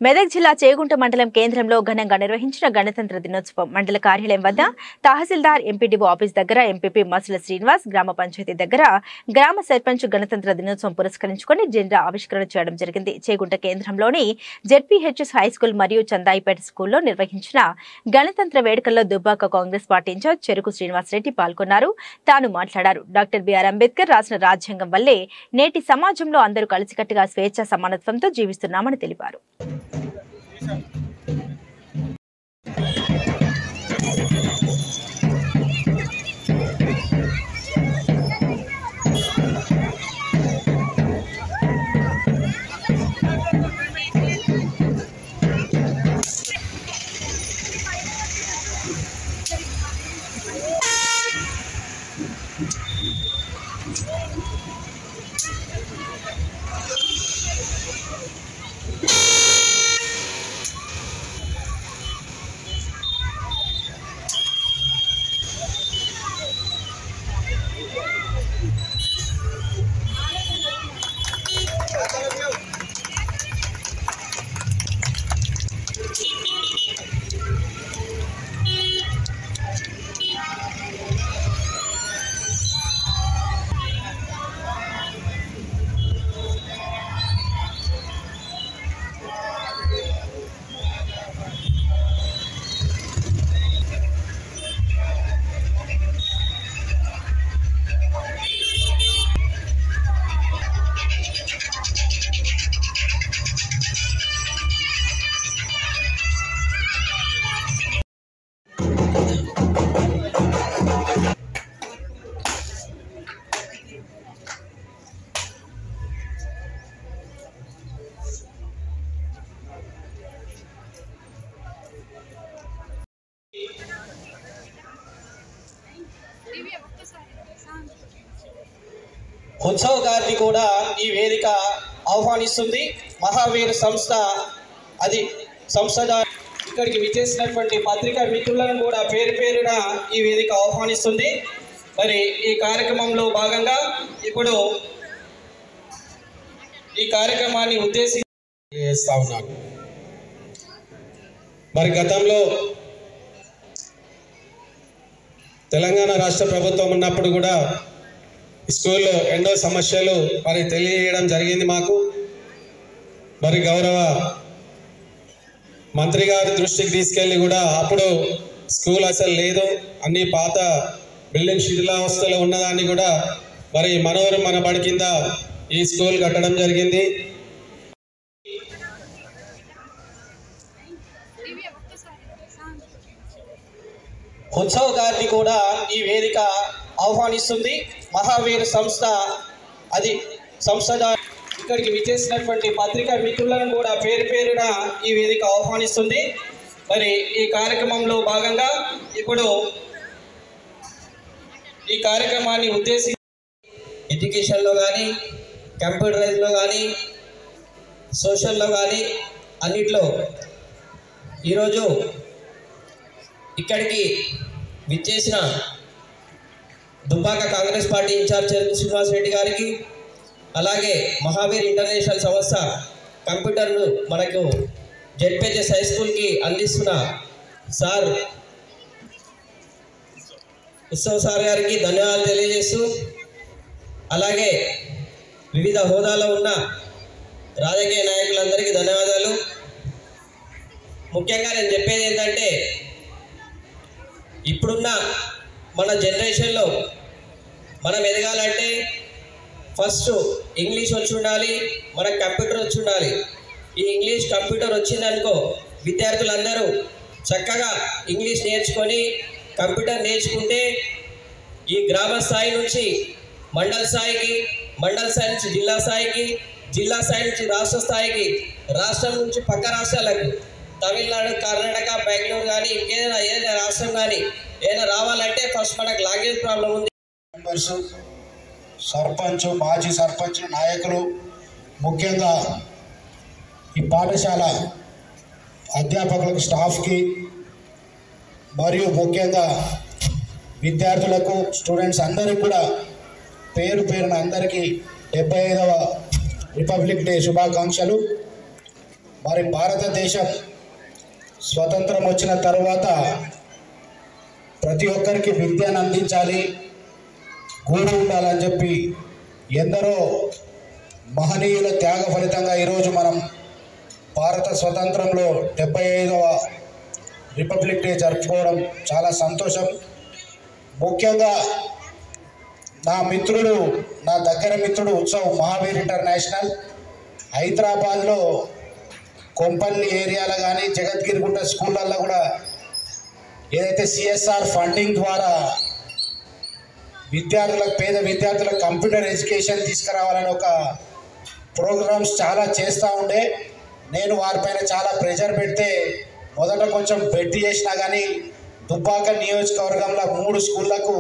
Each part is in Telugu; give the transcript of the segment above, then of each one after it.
మెదక్ జిల్లా చేగుంట మండలం కేంద్రంలో ఘనంగా నిర్వహించిన గణతంత్ర దినోత్సవం మండల కార్యాలయం వద్ద తహసీల్దార్ ఎంపీడీఓ ఆఫీస్ దగ్గర ఎంపీపీ మసుల శ్రీనివాస్ గ్రామ పంచాయతీ దగ్గర గ్రామ సర్పంచ్ గణతంత్ర దినోత్సవం పురస్కరించుకొని జెండా ఆవిష్కరణ చేయడం జరిగింది. చేగుంట కేంద్రంలోని జెడ్పీహెచ్ఎస్ హైస్కూల్ మరియు చందాయిపేట స్కూల్లో నిర్వహించిన గణతంత్ర వేడుకల్లో దుబ్బాక కాంగ్రెస్ పార్టీ ఇన్ఛార్జ్ చెరుకు శ్రీనివాస్ రెడ్డి పాల్గొన్నారు. తాను మాట్లాడారు. డాక్టర్ బిఆర్ అంబేద్కర్ రాసిన రాజ్యాంగం వల్లే నేటి సమాజంలో అందరూ కలిసికట్టుగా స్వేచ్ఛ సమానత్వంతో జీవిస్తున్నామని తెలిపారు. ఉత్సవ్ గారిని కూడా ఈ వేదిక ఆహ్వానిస్తుంది. మహావీర్ సంస్థ అది సంస్థ ఇక్కడికి విచ్చేసినటువంటి పత్రికా మిత్రులను కూడా పేరు పేరున ఈ వేదిక ఆహ్వానిస్తుంది. మరి ఈ కార్యక్రమంలో భాగంగా ఇప్పుడు ఈ కార్యక్రమాన్ని ఉద్దేశించి చేస్తా ఉన్నాను. మరి గతంలో తెలంగాణ రాష్ట్ర ప్రభుత్వం ఉన్నప్పుడు కూడా స్కూల్లో ఎన్నో సమస్యలు మరి తెలియజేయడం జరిగింది మాకు. మరి గౌరవ మంత్రి గారి దృష్టికి తీసుకెళ్ళి కూడా అప్పుడు స్కూల్ అసలు లేదు, అన్ని పాత బిల్డింగ్ శిథిలావస్థలో ఉన్నదాన్ని కూడా మరి మనోరు మన బడి కింద ఈ స్కూల్ కట్టడం జరిగింది. ఉత్సవ్ గారిని కూడా ఈ వేదిక ఆహ్వానిస్తుంది. మహావీర్ సంస్థ అది సంస్థ ఇక్కడికి విచ్చేసినటువంటి పత్రికా మిత్రులను కూడా పేరు పేరున ఈ వేదిక ఆహ్వానిస్తుంది. మరి ఈ కార్యక్రమంలో భాగంగా ఇప్పుడు ఈ కార్యక్రమాన్ని ఉద్దేశించి ఎడ్యుకేషన్లో కానీ, కంప్యూటరైజ్లో కానీ, సోషల్లో కానీ అన్నిట్లో ఈరోజు ఇక్కడికి విచ్చేసిన దుబ్బాక కాంగ్రెస్ పార్టీ ఇన్ఛార్జ్ చెరుకు శ్రీనివాస్ రెడ్డి గారికి, అలాగే మహావీర్ ఇంటర్నేషనల్ సంస్థ కంప్యూటర్ను మనకు జెడ్పీహెచ్ఎస్ హై స్కూల్కి అందిస్తున్న సార్ ఉత్సవ్ సార్ గారికి ధన్యవాదాలు తెలియజేస్తూ, అలాగే వివిధ హోదాలో ఉన్న రాజకీయ నాయకులందరికీ ధన్యవాదాలు. ముఖ్యంగా నేను చెప్పేది ఏంటంటే, ఇప్పుడున్న మన జనరేషన్లో మనం ఎదగాలంటే ఫస్ట్ ఇంగ్లీష్ వచ్చి ఉండాలి, మనకు కంప్యూటర్ వచ్చి ఉండాలి. ఈ ఇంగ్లీష్ కంప్యూటర్ వచ్చిందనుకో విద్యార్థులందరూ చక్కగా ఇంగ్లీష్ నేర్చుకొని కంప్యూటర్ నేర్చుకుంటే ఈ గ్రామ స్థాయి నుంచి మండల స్థాయికి, మండల స్థాయి నుంచి జిల్లా స్థాయికి, జిల్లా స్థాయి నుంచి రాష్ట్ర స్థాయికి, రాష్ట్రం నుంచి పక్క రాష్ట్రాలకు తమిళనాడు, కర్ణాటక, బెంగళూరు కానీ ఏదైనా రాష్ట్రం కానీ ఏదైనా రావాలంటే ఫస్ట్ మనకు లాంగ్వేజ్ ప్రాబ్లం ఉంది. మెంబర్స్, సర్పంచ్, మాజీ సర్పంచ్, నాయకులు, ముఖ్యంగా ఈ పాఠశాల అధ్యాపకులకు, స్టాఫ్కి మరియు ముఖ్యంగా విద్యార్థులకు, స్టూడెంట్స్ అందరికీ కూడా పేరు పేరున అందరికీ 75వ రిపబ్లిక్ డే శుభాకాంక్షలు. మరి భారతదేశం స్వతంత్రం వచ్చిన తర్వాత ప్రతి ఒక్కరికి విద్యను అందించాలి, గూడు ఉండాలని చెప్పి ఎందరో మహనీయుల త్యాగ ఫలితంగా ఈరోజు మనం భారత స్వతంత్రంలో 75వ రిపబ్లిక్ డే జరుపుకోవడం చాలా సంతోషం. ముఖ్యంగా నా దగ్గర మిత్రుడు ఉత్సవ్ మహావీర్ ఇంటర్నేషనల్ హైదరాబాద్లో కొంపల్లి ఏరియాలో కానీ జగద్గిరిగుట్ట స్కూళ్ళల్లో కూడా ఏదైతే సిఎస్ఆర్ ఫండింగ్ ద్వారా పేద విద్యార్థులకు కంప్యూటర్ ఎడ్యుకేషన్ తీసుకురావాలని ఒక ప్రోగ్రామ్స్ చాలా చేస్తూ ఉండే. నేను వారిపైన చాలా ప్రెషర్ పెడితే మొదట కొంచెం బెట్ చేసినా కానీ దుబ్బాక నియోజకవర్గంలో 3 స్కూళ్ళకు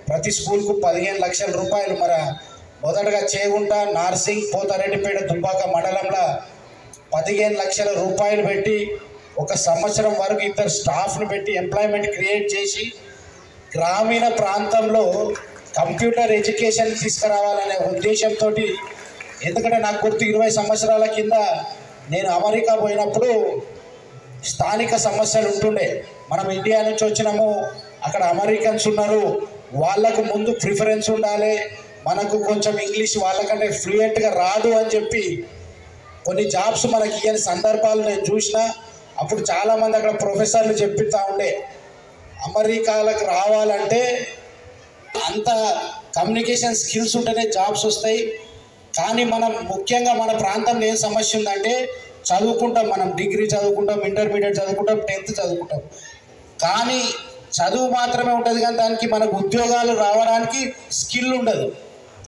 ప్రతి స్కూల్కు 15 లక్షల రూపాయలు మరి మొదటగా చేగుంట, నార్సింగ్, పోతారెడ్డిపేట, దుబ్బాక మండలంలో 15 లక్షల రూపాయలు పెట్టి 1 సంవత్సరం వరకు 2 స్టాఫ్ను పెట్టి ఎంప్లాయ్మెంట్ క్రియేట్ చేసి గ్రామీణ ప్రాంతంలో కంప్యూటర్ ఎడ్యుకేషన్ తీసుకురావాలనే ఉద్దేశంతో, ఎందుకంటే నాకు గుర్తు 20 సంవత్సరాల కింద నేను అమెరికా పోయినప్పుడు స్థానిక సమస్యలు ఉంటుండే. మనం ఇండియా నుంచి వచ్చినాము, అక్కడ అమెరికన్స్ ఉన్నారు, వాళ్ళకు ముందు ప్రిఫరెన్స్ ఉండాలి, మనకు కొంచెం ఇంగ్లీష్ వాళ్ళకంటే ఫ్లూయెంట్గా రాదు అని చెప్పి కొన్ని జాబ్స్ మనకి ఇయ్యని సందర్భాలు నేను చూసిన. అప్పుడు చాలామంది అక్కడ ప్రొఫెసర్లు చెప్తా ఉండే, అమెరికాలకు రావాలంటే అంత కమ్యూనికేషన్ స్కిల్స్ ఉంటేనే జాబ్స్ వస్తాయి. కానీ మనం ముఖ్యంగా మన ప్రాంతంలో ఏం సమస్య ఉందంటే చదువుకుంటాం, మనం డిగ్రీ చదువుకుంటాం, ఇంటర్మీడియట్ చదువుకుంటాం, 10th చదువుకుంటాం, కానీ చదువు మాత్రమే ఉంటుంది, కానీ దానికి మనకు ఉద్యోగాలు రావడానికి స్కిల్ ఉండదు.